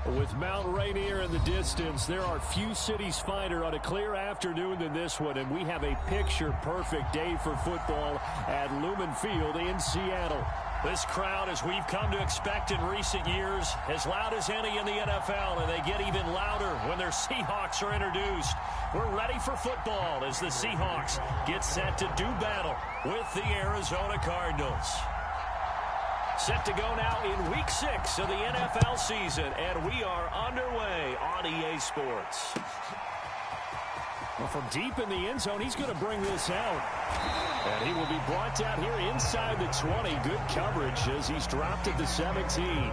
With Mount Rainier in the distance, there are few cities finer on a clear afternoon than this one, and we have a picture-perfect day for football at Lumen Field in Seattle. This crowd, as we've come to expect in recent years, as loud as any in the NFL, and they get even louder when their Seahawks are introduced. We're ready for football as the Seahawks get set to do battle with the Arizona Cardinals. Set to go now in Week 6 of the NFL season, and we are underway on EA Sports. Well, from deep in the end zone, he's going to bring this out. And he will be brought down here inside the 20. Good coverage as he's dropped at the 17.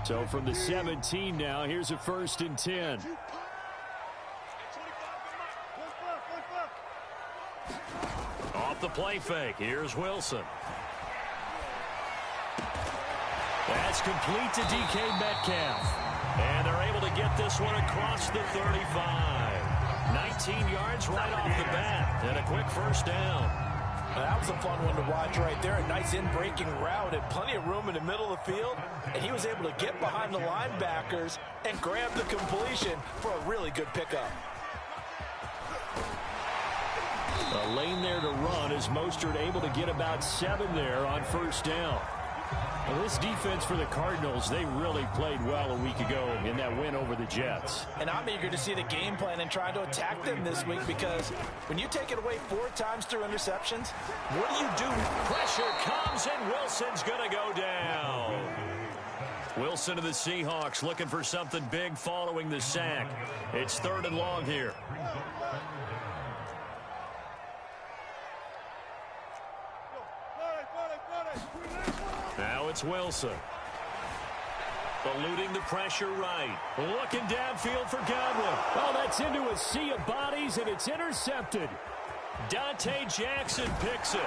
So from the 17 now, here's a 1st and 10. Off the play fake, here's Wilson. That's complete to DK Metcalf. And they're able to get this one across the 35. 19 yards right off the bat, and a quick 1st down. That was a fun one to watch right there. A nice in-breaking route and plenty of room in the middle of the field. And he was able to get behind the linebackers and grab the completion for a really good pickup. A lane there to run as Mostert able to get about 7 there on 1st down. Well, this defense for the Cardinals, they really played well a week ago in that win over the Jets. And I'm eager to see the game plan and try to attack them this week, because when you take it away 4 times through interceptions, what do? Pressure comes, and Wilson's going to go down. Wilson of the Seahawks looking for something big following the sack. It's 3rd and long here. Now it's Wilson. Eluding the pressure right. Looking downfield for Godwin. Oh, that's into a sea of bodies, and it's intercepted. Dante Jackson picks it.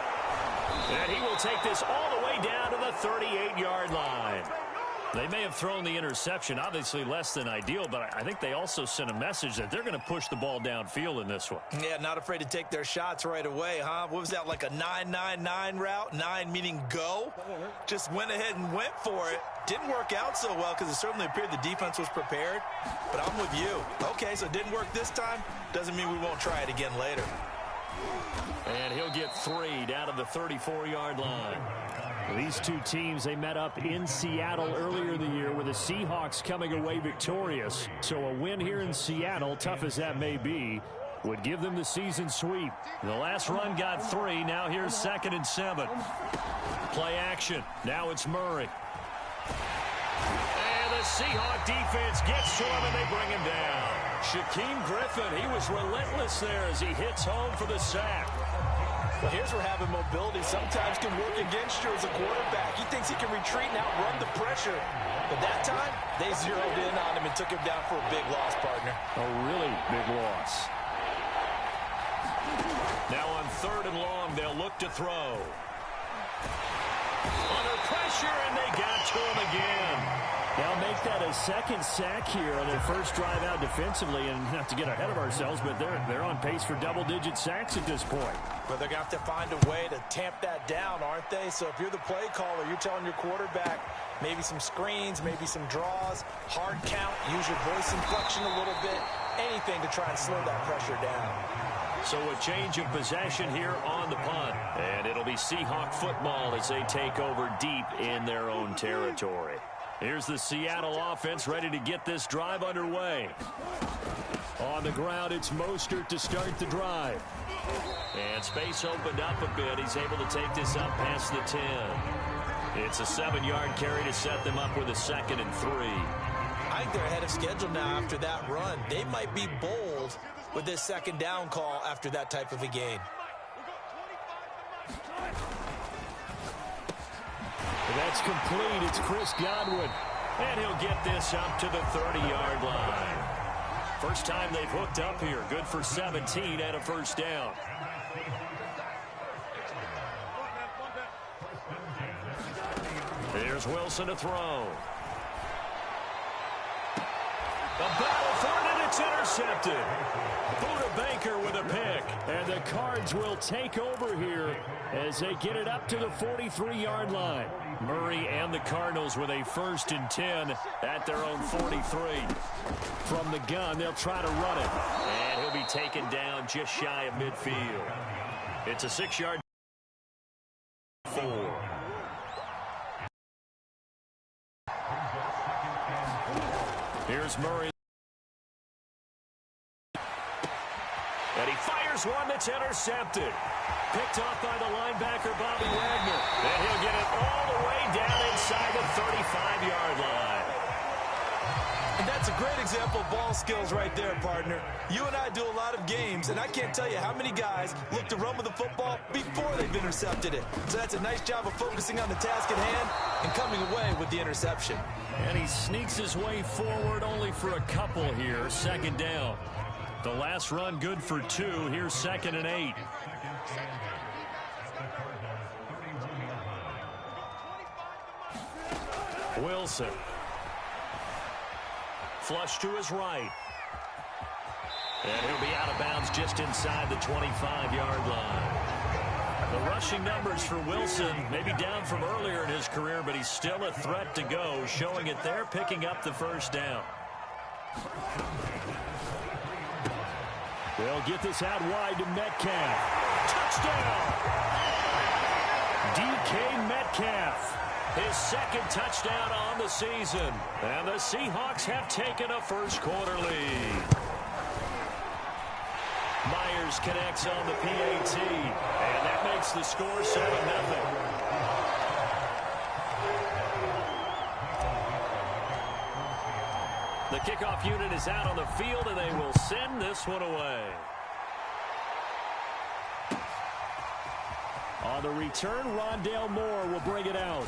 And he will take this all the way down to the 38-yard line. They may have thrown the interception, obviously less than ideal, but I think they also sent a message that they're going to push the ball downfield in this one. Yeah, not afraid to take their shots right away, huh? What was that, like a 9-9-9 route? 9 meaning go? Just went ahead and went for it. Didn't work out so well because it certainly appeared the defense was prepared, but I'm with you. Okay, so it didn't work this time. Doesn't mean we won't try it again later. And he'll get 3 down to the 34-yard line. These two teams, they met up in Seattle earlier in the year with the Seahawks coming away victorious. So a win here in Seattle, tough as that may be, would give them the season sweep. The last run got 3. Now here's 2nd and 7. Play action. Now it's Murray. And the Seahawk defense gets to him, and they bring him down. Shaquem Griffin, he was relentless there as he hits home for the sack. Well, here's where having mobility sometimes can work against you as a quarterback. He thinks he can retreat and outrun the pressure. But that time, they zeroed in on him and took him down for a big loss, partner. A really big loss. Now on 3rd and long, they'll look to throw. Under pressure, and they got to him again. They'll make that a 2nd sack here on their first drive out defensively, and not to get ahead of ourselves, but they're on pace for double-digit sacks at this point. But they're going to have to find a way to tamp that down, aren't they? So if you're the play caller, you're telling your quarterback maybe some screens, maybe some draws, hard count, use your voice inflection a little bit, anything to try and slow that pressure down. So a change of possession here on the punt. And it'll be Seahawk football as they take over deep in their own territory. Here's the Seattle offense ready to get this drive underway. On the ground, it's Mostert to start the drive. And space opened up a bit. He's able to take this up past the 10. It's a 7-yard carry to set them up with a 2nd and 3. I think they're ahead of schedule now after that run. They might be bold with this 2nd down call after that type of a game. That's complete. It's Chris Godwin. And he'll get this up to the 30-yard line. First time they've hooked up here. Good for 17 and a 1st down. Here's Wilson to throw. The battle for it, and it's intercepted. Buda Baker with a pick. And the Cards will take over here as they get it up to the 43-yard line. Murray and the Cardinals with a 1st and 10 at their own 43. From the gun, they'll try to run it. And he'll be taken down just shy of midfield. It's a 6-yard 4. Here's Murray. And he fires one that's intercepted. Picked off by the linebacker, Bobby Wagner. And he'll get it all the way down inside the 35-yard line. And that's a great example of ball skills right there, partner. You and I do a lot of games, and I can't tell you how many guys look to run with the football before they've intercepted it. So that's a nice job of focusing on the task at hand and coming away with the interception. And he sneaks his way forward only for a couple here. 2nd down. The last run good for 2. Here's 2nd and 8. Wilson. Flush to his right. And he'll be out of bounds just inside the 25-yard line. The rushing numbers for Wilson may be down from earlier in his career, but he's still a threat to go, showing it there, picking up the 1st down. They'll get this out wide to Metcalf. Touchdown! DK Metcalf. His 2nd touchdown on the season. And the Seahawks have taken a first-quarter lead. Myers connects on the PAT. And that makes the score 7-0. The kickoff unit is out on the field, and they will send this one away. On the return, Rondale Moore will bring it out.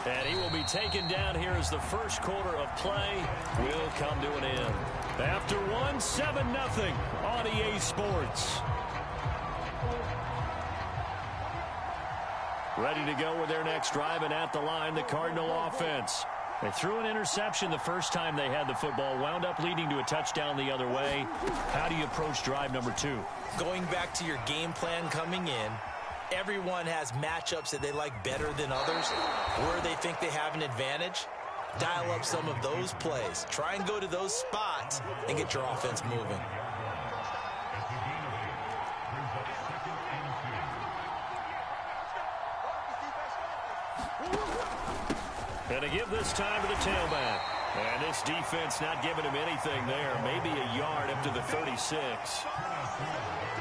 And he will be taken down here as the first quarter of play will come to an end. After 7-0 on EA Sports. Ready to go with their next drive, and at the line, the Cardinal offense. They threw an interception the first time they had the football, wound up leading to a touchdown the other way. How do you approach drive number 2? Going back to your game plan coming in, everyone has matchups that they like better than others, where they think they have an advantage. Dial up some of those plays. Try and go to those spots and get your offense moving. And to give this time to the tailback. And this defense not giving him anything there. Maybe a yard up to the 36.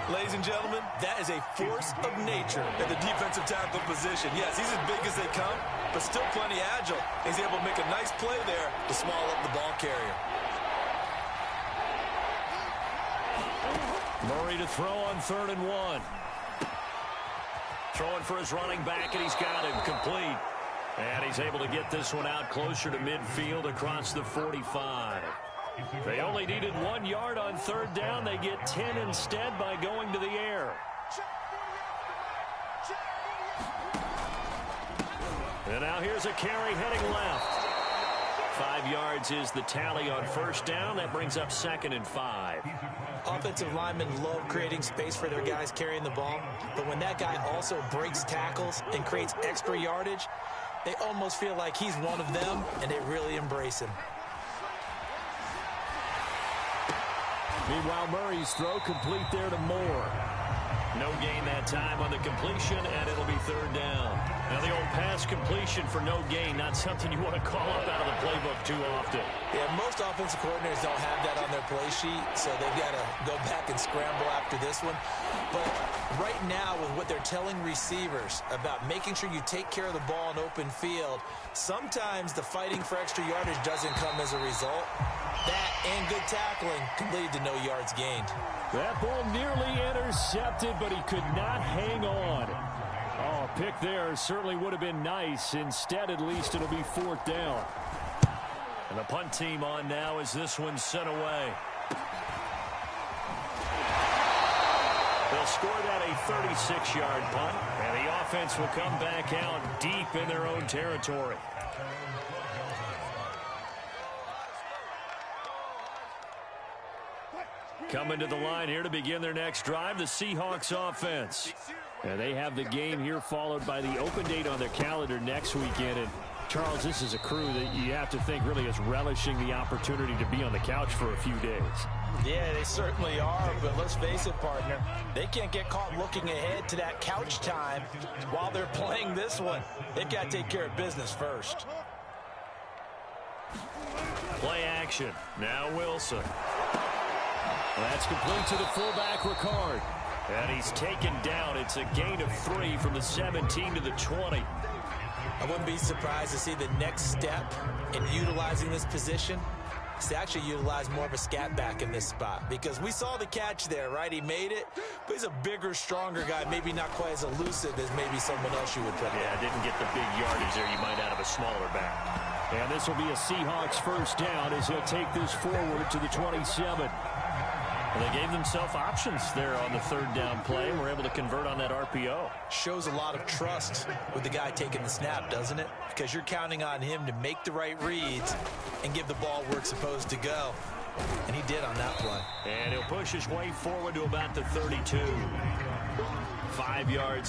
Ladies and gentlemen, that is a force of nature at the defensive tackle position. Yes, he's as big as they come, but still plenty agile. He's able to make a nice play there to small up the ball carrier. Murray to throw on 3rd and 1. Throwing for his running back, and he's got him complete. And he's able to get this one out closer to midfield across the 45. They only needed 1 yard on 3rd down. They get 10 instead by going to the air. And now here's a carry heading left. 5 yards is the tally on 1st down. That brings up 2nd and 5. Offensive linemen love creating space for their guys carrying the ball. But when that guy also breaks tackles and creates extra yardage, they almost feel like he's one of them, and they really embrace him. Meanwhile, Murray's throw complete there to Moore. No gain that time on the completion, and it'll be 3rd down. Now, the old pass completion for no gain, not something you want to call up out of the playbook too often. Yeah, most offensive coordinators don't have that on their play sheet, so they've got to go back and scramble after this one. But right now, with what they're telling receivers about making sure you take care of the ball in open field, sometimes the fighting for extra yardage doesn't come as a result. That and good tackling can lead to no yards gained. That ball nearly intercepted, but he could not hang on. Oh, a pick there certainly would have been nice. Instead, at least, it'll be 4th down. And the punt team on now as this one's sent away. They'll score that a 36-yard punt, and the offense will come back out deep in their own territory. Coming to the line here to begin their next drive, the Seahawks offense. And they have the game here followed by the open date on their calendar next weekend. And Charles, this is a crew that you have to think really is relishing the opportunity to be on the couch for a few days. Yeah, they certainly are, but let's face it, partner. They can't get caught looking ahead to that couch time while they're playing this one. They've got to take care of business first. Play action. Now Wilson. That's complete to the fullback, Ricard. And he's taken down. It's a gain of 3 from the 17 to the 20. I wouldn't be surprised to see the next step in utilizing this position is to actually utilize more of a scat back in this spot, because we saw the catch there, right? He made it, but he's a bigger, stronger guy, maybe not quite as elusive as maybe someone else you would put. Yeah, didn't get the big yardage there you might out of a smaller back. And this will be a Seahawks first down as he'll take this forward to the 27. Well, they gave themselves options there on the third down play and were able to convert on that RPO. Shows a lot of trust with the guy taking the snap, doesn't it? Because you're counting on him to make the right reads and give the ball where it's supposed to go. And he did on that play. And he'll push his way forward to about the 32. 5 yards.